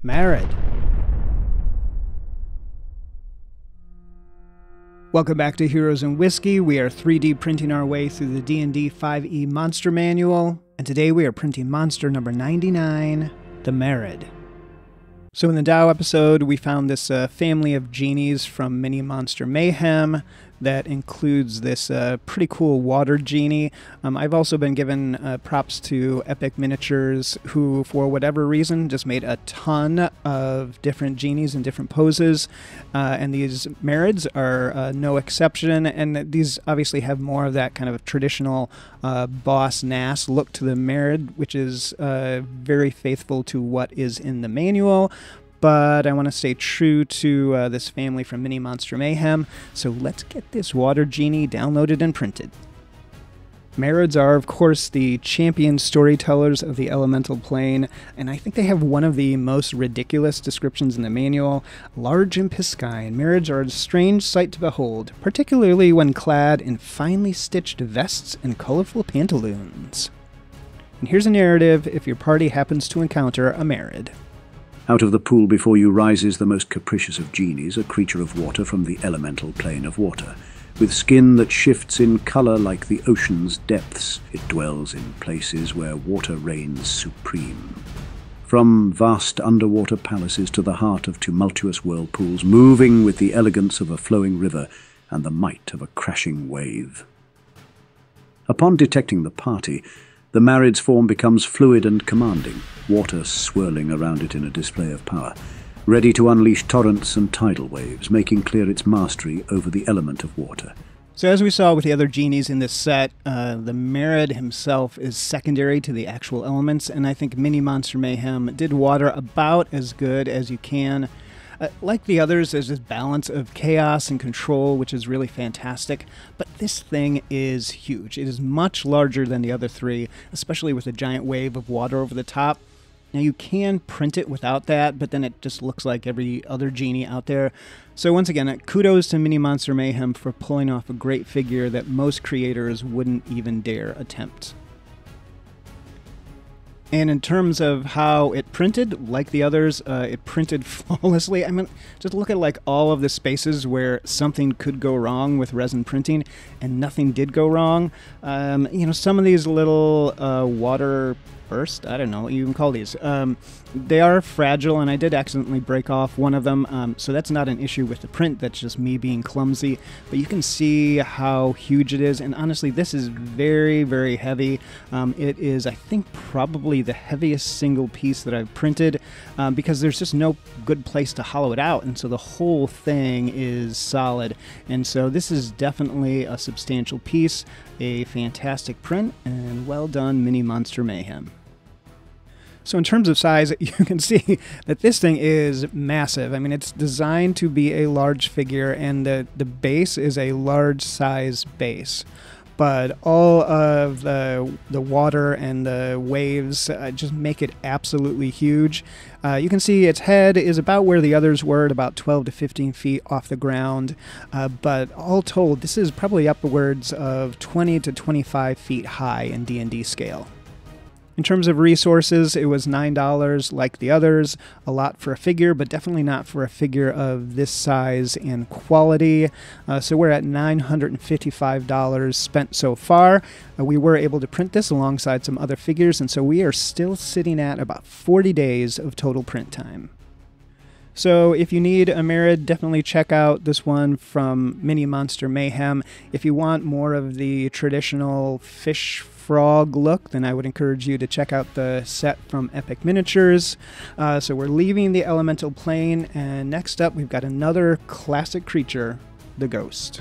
Marid. Welcome back to Heroes and Whiskey. We are 3D printing our way through the D&D 5e Monster Manual, and today we are printing monster number 99, the Marid. So in the Dow episode, we found this family of genies from Mini Monster Mayhem that includes this pretty cool water genie. I've also been given props to Epic Miniatures, who, for whatever reason, just made a ton of different genies in different poses, and these Marids are no exception, and these obviously have more of that kind of traditional Boss Nass look to the Marid, which is very faithful to what is in the manual. But I want to stay true to this family from Mini Monster Mayhem, so let's get this water genie downloaded and printed. Marids are, of course, the champion storytellers of the elemental plane, and I think they have one of the most ridiculous descriptions in the manual. Large and piscine, Marids are a strange sight to behold, particularly when clad in finely stitched vests and colorful pantaloons. And here's a narrative if your party happens to encounter a Marid. Out of the pool before you rises the most capricious of genies, a creature of water from the elemental plane of water. With skin that shifts in colour like the ocean's depths, it dwells in places where water reigns supreme. From vast underwater palaces to the heart of tumultuous whirlpools, moving with the elegance of a flowing river and the might of a crashing wave. Upon detecting the party, the Marid's form becomes fluid and commanding, water swirling around it in a display of power, ready to unleash torrents and tidal waves, making clear its mastery over the element of water. So as we saw with the other genies in this set, the Marid himself is secondary to the actual elements, and I think Mini Monster Mayhem did water about as good as you can. Like the others, there's this balance of chaos and control, which is really fantastic, but this thing is huge. It is much larger than the other three, especially with a giant wave of water over the top. Now you can print it without that, but then it just looks like every other genie out there. So once again, kudos to Mini Monster Mayhem for pulling off a great figure that most creators wouldn't even dare attempt. And in terms of how it printed, like the others, it printed flawlessly. I mean, just look at like all of the spaces where something could go wrong with resin printing, and nothing did go wrong. You know, some of these little water burst, I don't know what you even call these. They are fragile, and I did accidentally break off one of them, so that's not an issue with the print, that's just me being clumsy. But you can see how huge it is, and honestly, this is very, very heavy. It is, I think, probably the heaviest single piece that I've printed, because there's just no good place to hollow it out, and so the whole thing is solid. And so this is definitely a substantial piece, a fantastic print, and well done, Mini Monster Mayhem. So in terms of size, you can see that this thing is massive. I mean, it's designed to be a large figure, and the base is a large size base. But all of the water and the waves just make it absolutely huge. You can see its head is about where the others were, at about 12 to 15 feet off the ground. But all told, this is probably upwards of 20 to 25 feet high in D&D scale. In terms of resources, it was $9 like the others, a lot for a figure, but definitely not for a figure of this size and quality. So we're at $955 spent so far. We were able to print this alongside some other figures, and so we are still sitting at about 40 days of total print time. So if you need a Marid, definitely check out this one from Mini Monster Mayhem. If you want more of the traditional fish frog look, then I would encourage you to check out the set from Epic Miniatures. So we're leaving the elemental plane, and next up we've got another classic creature, the Ghost.